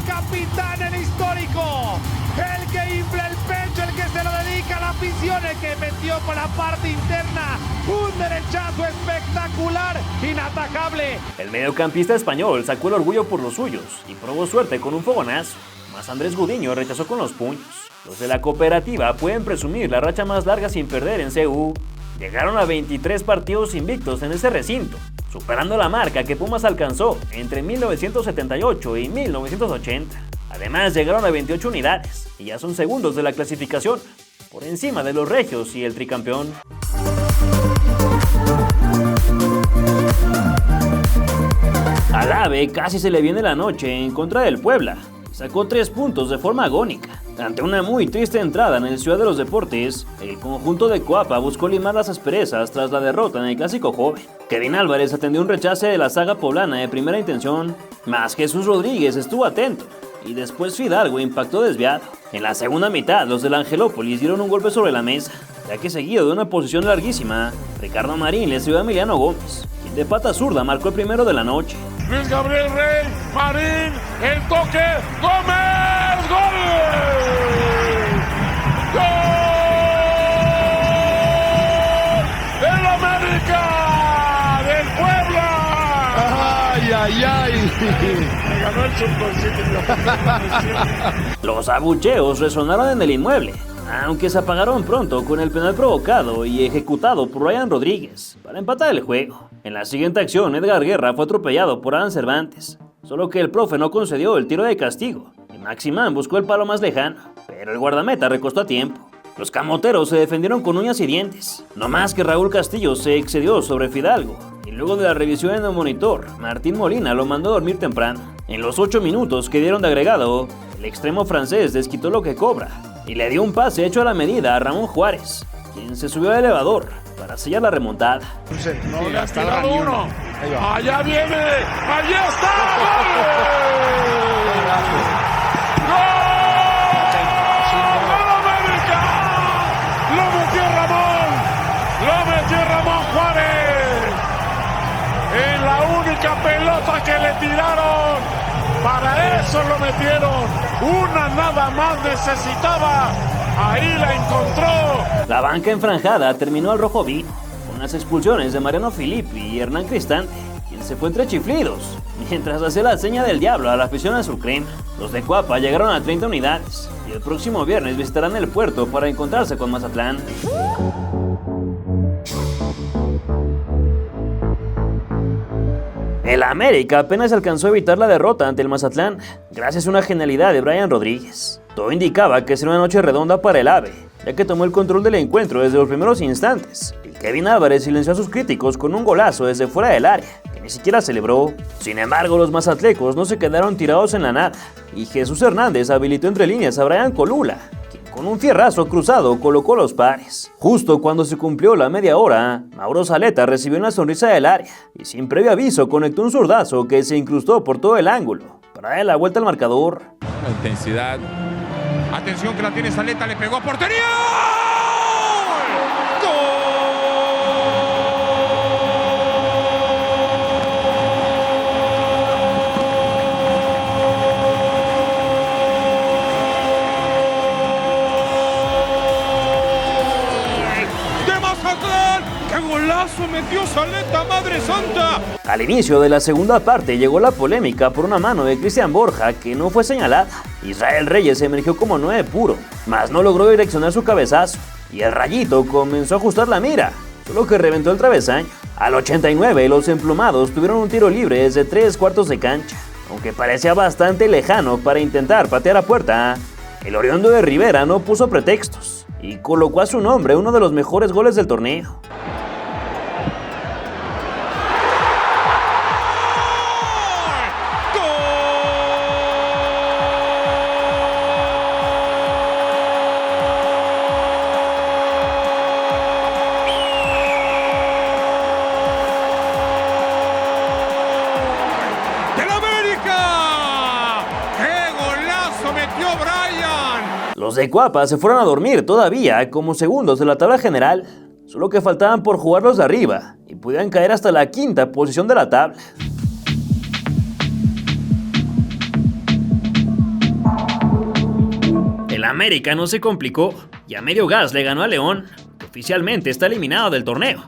Capitán, el histórico, el que infla el pecho, el que se lo dedica a la afición, el que metió por la parte interna un derechazo espectacular, inatajable. El mediocampista español sacó el orgullo por los suyos y probó suerte con un fogonazo, más Andrés Gudiño rechazó con los puños. Los de la Cooperativa pueden presumir la racha más larga sin perder en CU. Llegaron a 23 partidos invictos en ese recinto, superando la marca que Pumas alcanzó entre 1978 y 1980. Además, llegaron a 28 unidades y ya son segundos de la clasificación, por encima de los regios y el tricampeón. Al AVE casi se le viene la noche en contra del Puebla. Sacó 3 puntos de forma agónica. Ante una muy triste entrada en el Ciudad de los Deportes, el conjunto de Coapa buscó limar las asperezas tras la derrota en el Clásico Joven. Kevin Álvarez atendió un rechace de la saga poblana de primera intención, mas Jesús Rodríguez estuvo atento y después Fidalgo impactó desviado. En la segunda mitad, los del Angelópolis dieron un golpe sobre la mesa, ya que seguido de una posición larguísima, Ricardo Marín le siguió a Emiliano Gómez, quien de pata zurda marcó el primero de la noche. Luis Gabriel Rey, Marín, el toque, Gómez, ¡gol! ¡Gol! ¡Del América! ¡Del Puebla! ¡Ay, ay, ay! Me ganó el subconsciente. Los abucheos resonaron en el inmueble, aunque se apagaron pronto con el penal provocado y ejecutado por Ryan Rodríguez para empatar el juego. En la siguiente acción, Edgar Guerra fue atropellado por Adán Cervantes, solo que el profe no concedió el tiro de castigo y Maximán buscó el palo más lejano, pero el guardameta recostó a tiempo. Los camoteros se defendieron con uñas y dientes, no más que Raúl Castillo se excedió sobre Fidalgo y luego de la revisión en el monitor, Martín Molina lo mandó a dormir temprano. En los 8 minutos que dieron de agregado, el extremo francés desquitó lo que cobra y le dio un pase hecho a la medida a Ramón Juárez, quien se subió al elevador para sellar la remontada. No le ha tirado uno. Allá viene. ¡Allá está! ¡Gol! ¡Gol América! ¡Lo metió Ramón! ¡Lo metió Ramón Juárez! En la única pelota que le tiraron. Para eso lo metieron. Una nada más necesitaba. Ahí la encontró. La banca enfranjada terminó al rojo vivo, con las expulsiones de Mariano Filippi y Hernán Cristante, quien se fue entre chiflidos, mientras hacía la seña del diablo a la afición azulcrema. Los de Coapa llegaron a 30 unidades y el próximo viernes visitarán el puerto para encontrarse con Mazatlán. El América apenas alcanzó a evitar la derrota ante el Mazatlán, gracias a una genialidad de Brian Rodríguez. Todo indicaba que sería una noche redonda para el AVE, ya que tomó el control del encuentro desde los primeros instantes. Y Kevin Álvarez silenció a sus críticos con un golazo desde fuera del área, que ni siquiera celebró. Sin embargo, los mazatlecos no se quedaron tirados en la nada, y Jesús Hernández habilitó entre líneas a Brian Colula, quien con un fierrazo cruzado colocó los pares. Justo cuando se cumplió la media hora, Mauro Zaleta recibió una sonrisa del área, y sin previo aviso conectó un zurdazo que se incrustó por todo el ángulo, para darle la vuelta al marcador. La intensidad, Atención que la tiene Zaleta, le pegó a portería. ¡Gol! ¡Qué golazo metió Zaleta, madre santa! Al inicio de la segunda parte llegó la polémica por una mano de Cristian Borja que no fue señalada. Israel Reyes emergió como 9 puro, mas no logró direccionar su cabezazo y el Rayito comenzó a ajustar la mira, solo que reventó el travesaño. Al 89 los emplumados tuvieron un tiro libre desde 3/4 de cancha, aunque parecía bastante lejano para intentar patear a puerta. El oriundo de Rivera no puso pretextos y colocó a su nombre uno de los mejores goles del torneo. Los de Cuapa se fueron a dormir todavía como segundos de la tabla general, solo que faltaban por jugar los de arriba y podían caer hasta la 5ª posición de la tabla. El América no se complicó y a medio gas le ganó a León, que oficialmente está eliminado del torneo,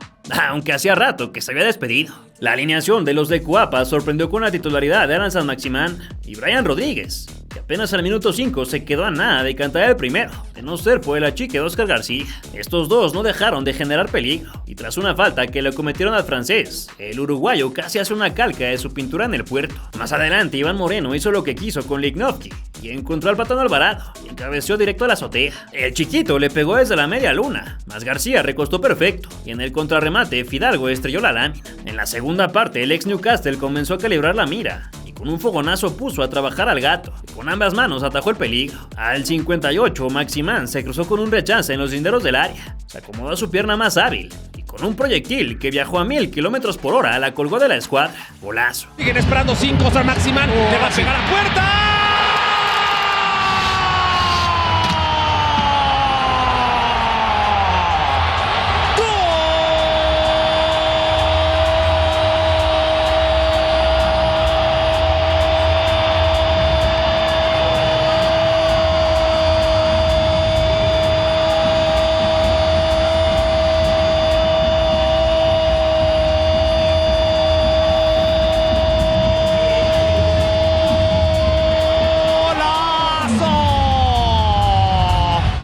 aunque hacía rato que se había despedido. La alineación de los de Cuapa sorprendió con la titularidad de Alan San Maximán y Brian Rodríguez, que apenas al minuto 5 se quedó a nada de cantar el primero, de no ser por el achique de Oscar García. Estos dos no dejaron de generar peligro, y tras una falta que le cometieron al francés, el uruguayo casi hace una calca de su pintura en el puerto. Más adelante Iván Moreno hizo lo que quiso con Lichnowsky, y encontró al Patón Alvarado, y encabeció directo a la azotea. El chiquito le pegó desde la media luna, mas García recostó perfecto, y en el contrarremate Fidalgo estrelló la lámina. En la segunda parte el ex Newcastle comenzó a calibrar la mira, con un fogonazo puso a trabajar al gato, y con ambas manos atajó el peligro. Al 58, Maximán se cruzó con un rechace en los linderos del área, se acomodó a su pierna más hábil, y con un proyectil que viajó a 1000 km/h la colgó de la escuadra. Golazo. Siguen esperando 5 San Maximán, le va a pegar a puerta.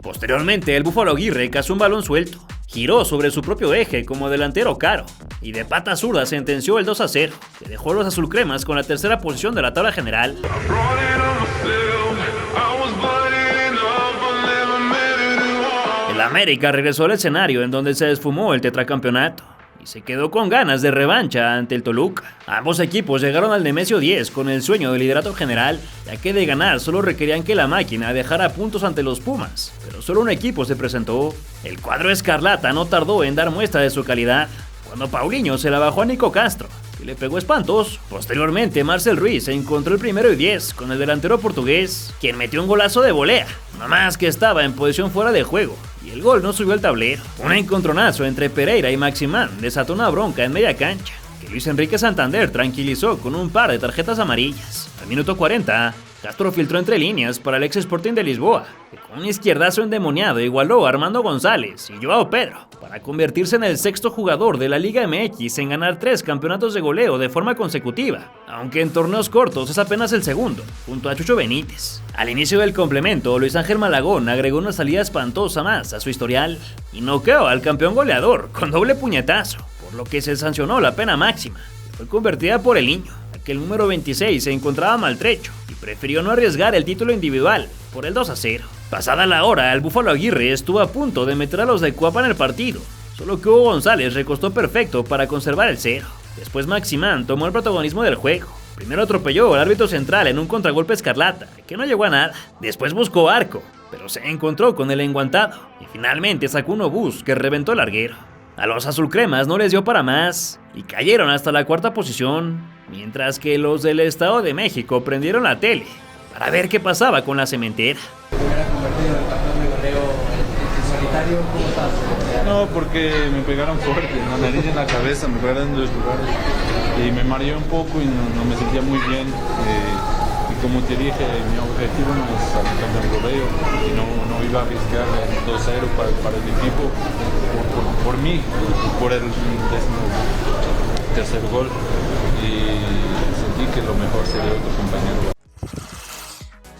Posteriormente, el Búfalo Aguirre cazó un balón suelto, giró sobre su propio eje como delantero Caro, y de pata zurda sentenció el 2-0, que dejó a los azulcremas con la 3ª posición de la tabla general. El América regresó al escenario en donde se esfumó el tetracampeonato, y se quedó con ganas de revancha ante el Toluca. Ambos equipos llegaron al Nemesio 10 con el sueño del liderato general, ya que de ganar solo requerían que la máquina dejara puntos ante los Pumas, pero solo un equipo se presentó. El cuadro escarlata no tardó en dar muestra de su calidad, cuando Paulinho se la bajó a Nico Castro, y le pegó espantoso. Posteriormente, Marcel Ruiz se encontró el 1-10 con el delantero portugués, quien metió un golazo de volea, nomás que estaba en posición fuera de juego, y el gol no subió al tablero. Un encontronazo entre Pereira y Maximán desató una bronca en media cancha, que Luis Enrique Santander tranquilizó con un par de tarjetas amarillas. Al minuto 40, Castro filtró entre líneas para el ex Sporting de Lisboa, que con un izquierdazo endemoniado igualó a Armando González y Joao Pedro, para convertirse en el 6º jugador de la Liga MX en ganar 3 campeonatos de goleo de forma consecutiva, aunque en torneos cortos es apenas el segundo, junto a Chucho Benítez. Al inicio del complemento, Luis Ángel Malagón agregó una salida espantosa más a su historial, y noqueó al campeón goleador con doble puñetazo, por lo que se sancionó la pena máxima, que fue convertida por el niño, ya que el número 26 se encontraba maltrecho, y prefirió no arriesgar el título individual por el 2-0. Pasada la hora, el Búfalo Aguirre estuvo a punto de meter a los de Cuapa en el partido, solo que Hugo González recostó perfecto para conservar el 0. Después Maximán tomó el protagonismo del juego. Primero atropelló al árbitro central en un contragolpe escarlata, que no llegó a nada. Después buscó arco, pero se encontró con el enguantado, y finalmente sacó un obús que reventó el larguero. A los azulcremas no les dio para más, y cayeron hasta la 4ª posición, mientras que los del Estado de México prendieron la tele para ver qué pasaba con la cementera. No, porque me pegaron fuerte, en la nariz y en la cabeza, me pegaron en 2 lugares y me mareé un poco y no me sentía muy bien. Y como te dije, mi objetivo no es salir del rodeo y no iba a arriesgar el 2-0 para el equipo por mí, por el 13º gol, y sentí que lo mejor sería otro compañero.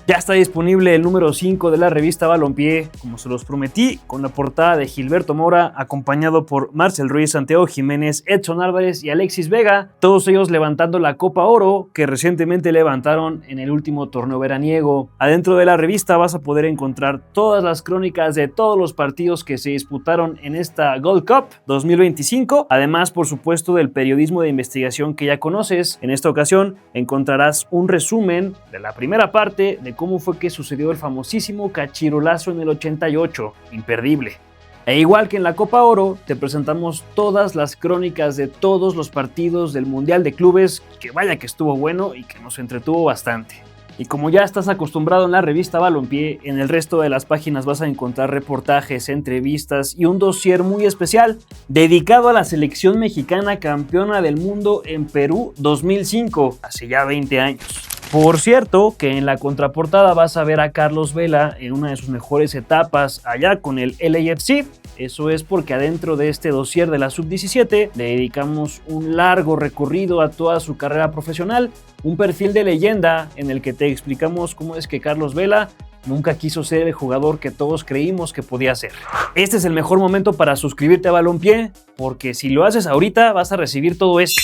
Ya está disponible el número 5 de la revista Balompié, como se los prometí, con la portada de Gilberto Mora, acompañado por Marcel Ruiz, Santiago Jiménez, Edson Álvarez y Alexis Vega, todos ellos levantando la Copa Oro que recientemente levantaron en el último torneo veraniego. Adentro de la revista vas a poder encontrar todas las crónicas de todos los partidos que se disputaron en esta Gold Cup 2025, además por supuesto del periodismo de investigación que ya conoces. En esta ocasión encontrarás un resumen de la primera parte de cómo fue que sucedió el famosísimo cachirolazo en el 88, imperdible. E igual que en la Copa Oro, te presentamos todas las crónicas de todos los partidos del Mundial de Clubes, que vaya que estuvo bueno y que nos entretuvo bastante. Y como ya estás acostumbrado en la revista Balompié, en el resto de las páginas vas a encontrar reportajes, entrevistas y un dossier muy especial dedicado a la selección mexicana campeona del mundo en Perú 2005, hace ya 20 años. Por cierto, que en la contraportada vas a ver a Carlos Vela en una de sus mejores etapas allá con el LAFC. Eso es porque adentro de este dossier de la Sub-17 le dedicamos un largo recorrido a toda su carrera profesional, un perfil de leyenda en el que te explicamos cómo es que Carlos Vela nunca quiso ser el jugador que todos creímos que podía ser. Este es el mejor momento para suscribirte a Balompié, porque si lo haces ahorita vas a recibir todo esto.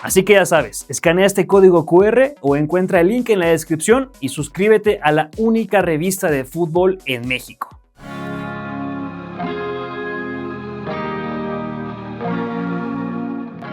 Así que ya sabes, escanea este código QR o encuentra el link en la descripción y suscríbete a la única revista de fútbol en México.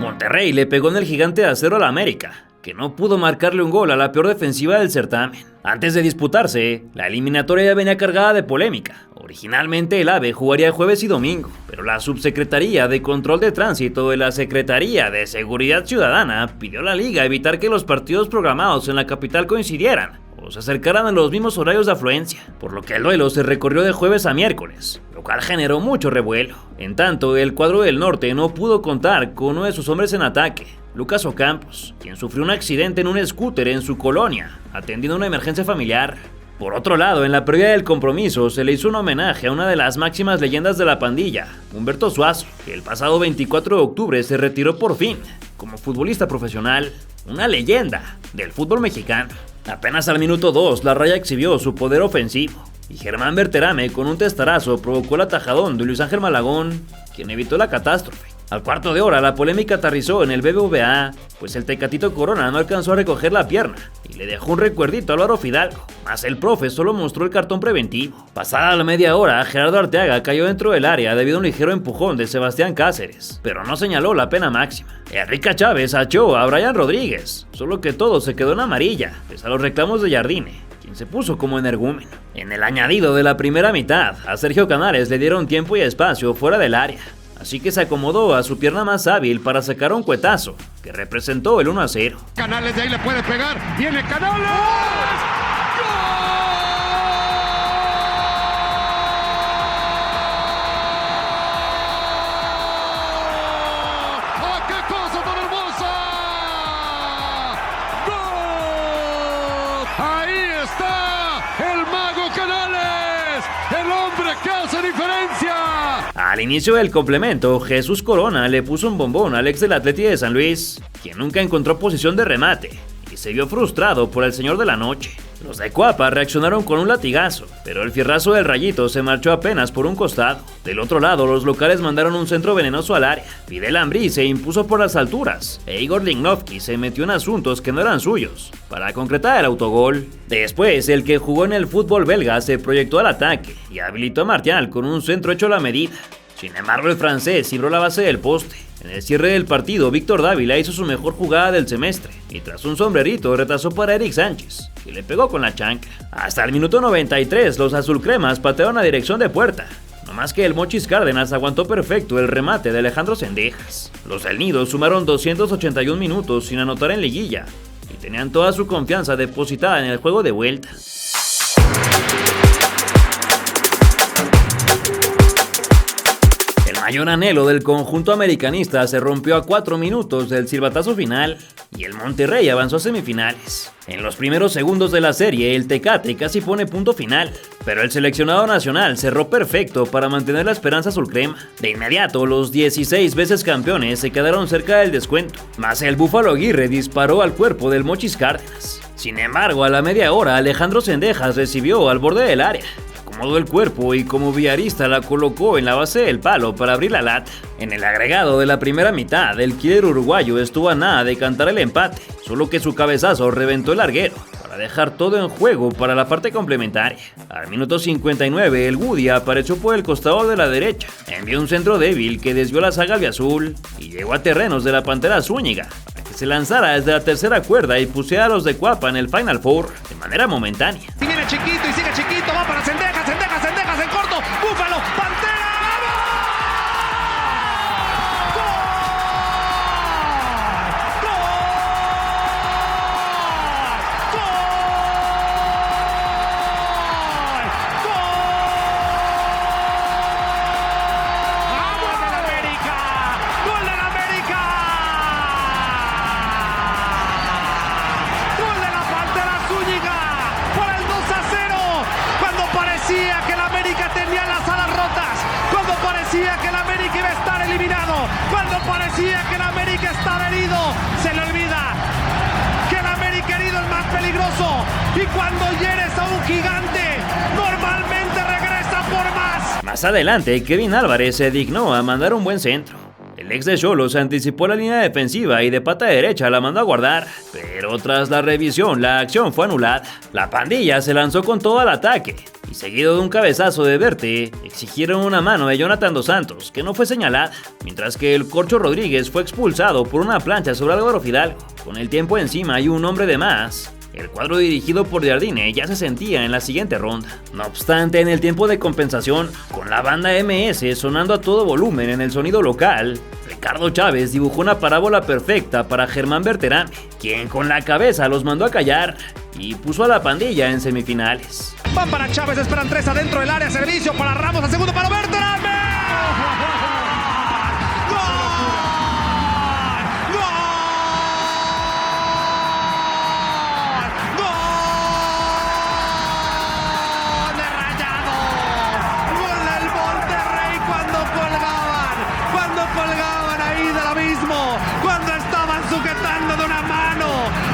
Monterrey le pegó en el Gigante de Acero a la América, que no pudo marcarle un gol a la peor defensiva del certamen. Antes de disputarse, la eliminatoria ya venía cargada de polémica. Originalmente el AVE jugaría jueves y domingo, pero la Subsecretaría de Control de Tránsito de la Secretaría de Seguridad Ciudadana pidió a la liga evitar que los partidos programados en la capital coincidieran o se acercaran a los mismos horarios de afluencia, por lo que el duelo se recorrió de jueves a miércoles, lo cual generó mucho revuelo. En tanto, el cuadro del norte no pudo contar con uno de sus hombres en ataque, Lucas Ocampos, quien sufrió un accidente en un scooter en su colonia, atendiendo una emergencia familiar. Por otro lado, en la previa del compromiso se le hizo un homenaje a una de las máximas leyendas de la pandilla, Humberto Suazo, que el pasado 24 de octubre se retiró por fin como futbolista profesional, una leyenda del fútbol mexicano. Apenas al minuto 2, la Raya exhibió su poder ofensivo y Germán Berterame con un testarazo provocó el atajadón de Luis Ángel Malagón, quien evitó la catástrofe. Al cuarto de hora la polémica aterrizó en el BBVA, pues el Tecatito Corona no alcanzó a recoger la pierna y le dejó un recuerdito a Álvaro Fidalgo, más el profe solo mostró el cartón preventivo. Pasada la media hora, Gerardo Arteaga cayó dentro del área debido a un ligero empujón de Sebastián Cáceres, pero no señaló la pena máxima. Enrique Chávez achó a Brian Rodríguez, solo que todo se quedó en amarilla, pese a los reclamos de Jardine, quien se puso como energúmeno. En el añadido de la primera mitad, a Sergio Canales le dieron tiempo y espacio fuera del área, así que se acomodó a su pierna más hábil para sacar un cuetazo, que representó el 1-0. Canales de ahí le puede pegar, viene Canales. Al inicio del complemento, Jesús Corona le puso un bombón al ex del Atleti de San Luis, quien nunca encontró posición de remate y se vio frustrado por el señor de la noche. Los de Cuapa reaccionaron con un latigazo, pero el fierrazo del Rayito se marchó apenas por un costado. Del otro lado, los locales mandaron un centro venenoso al área. Fidel Ambrí se impuso por las alturas e Igor Lignovsky se metió en asuntos que no eran suyos para concretar el autogol. Después, el que jugó en el fútbol belga se proyectó al ataque y habilitó a Martial con un centro hecho a la medida. Sin embargo, el francés libró la base del poste. En el cierre del partido, Víctor Dávila hizo su mejor jugada del semestre y tras un sombrerito retrasó para Eric Sánchez, que le pegó con la chancla. Hasta el minuto 93, los azulcremas patearon a dirección de puerta, no más que el Mochis Cárdenas aguantó perfecto el remate de Alejandro Cendejas. Los del Nido sumaron 281 minutos sin anotar en liguilla y tenían toda su confianza depositada en el juego de vuelta. mayor anhelo del conjunto americanista se rompió a 4 minutos del silbatazo final y el Monterrey avanzó a semifinales. En los primeros segundos de la serie, el Tecate casi pone punto final, pero el seleccionado nacional cerró perfecto para mantener la esperanza azulcrema. De inmediato, los 16 veces campeones se quedaron cerca del descuento, mas el Búfalo Aguirre disparó al cuerpo del Mochis Cárdenas. Sin embargo, a la media hora, Alejandro Zendejas recibió al borde del área, acomodó el cuerpo y como villarista la colocó en la base del palo para abrir la lata. En el agregado de la primera mitad, el killer uruguayo estuvo a nada de cantar el empate, solo que su cabezazo reventó el larguero para dejar todo en juego para la parte complementaria. Al minuto 59, el Woody apareció por el costado de la derecha, envió un centro débil que desvió la saga albiazul y llegó a terrenos de la Pantera Zúñiga, se lanzara desde la tercera cuerda y pusiera a los de Cuapa en el Final Four de manera momentánea. Y viene chiquito y sigue chiquito, va para Zendejas en corto, Búfalo, Pantera. Que el América iba a estar eliminado, cuando parecía que el América estaba herido, se le olvida que el América herido es más peligroso, y cuando hieres a un gigante, normalmente regresa por más. Más adelante, Kevin Álvarez se dignó a mandar un buen centro. El ex de Xolos anticipó la línea defensiva y de pata derecha la mandó a guardar, pero tras la revisión la acción fue anulada. La pandilla se lanzó con todo al ataque y seguido de un cabezazo de Verte, exigieron una mano de Jonathan Dos Santos que no fue señalada, mientras que el Corcho Rodríguez fue expulsado por una plancha sobre Álvaro Fidalgo. Con el tiempo encima y un hombre de más, el cuadro dirigido por Jardine ya se sentía en la siguiente ronda. No obstante, en el tiempo de compensación, con la banda MS sonando a todo volumen en el sonido local, Ricardo Chávez dibujó una parábola perfecta para Germán Berterame, quien con la cabeza los mandó a callar y puso a la pandilla en semifinales. Van para Chávez, esperan 3 adentro del área, servicio para Ramos, al segundo para Berterame. Cuando estaban sujetando de una mano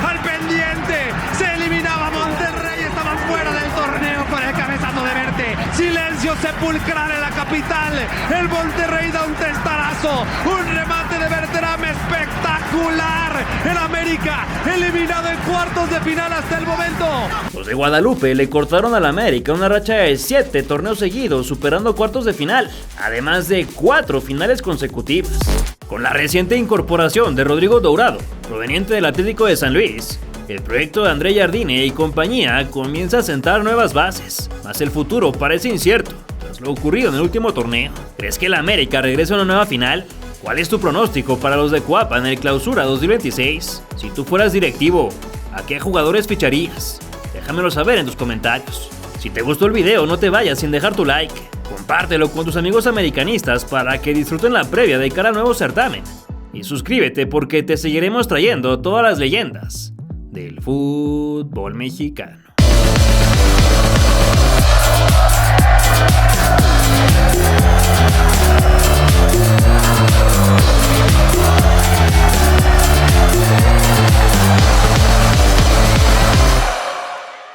al pendiente, se eliminaba Monterrey, estaban fuera del torneo con el cabezazo de Verte. Silencio sepulcral en la capital, el Monterrey da un testarazo, un remate de Berterame espectacular. El América eliminado en cuartos de final hasta el momento. Los de Guadalupe le cortaron al América una racha de 7 torneos seguidos, superando cuartos de final, además de 4 finales consecutivas. Con la reciente incorporación de Rodrigo Dourado, proveniente del Atlético de San Luis, el proyecto de André Jardine y compañía comienza a sentar nuevas bases, mas el futuro parece incierto tras lo ocurrido en el último torneo. ¿Crees que el América regrese a una nueva final? ¿Cuál es tu pronóstico para los de Cuapa en el Clausura 2026? Si tú fueras directivo, ¿a qué jugadores ficharías? Déjamelo saber en tus comentarios. Si te gustó el video, no te vayas sin dejar tu like. Compártelo con tus amigos americanistas para que disfruten la previa de cara al nuevo certamen. Y suscríbete porque te seguiremos trayendo todas las leyendas del fútbol mexicano.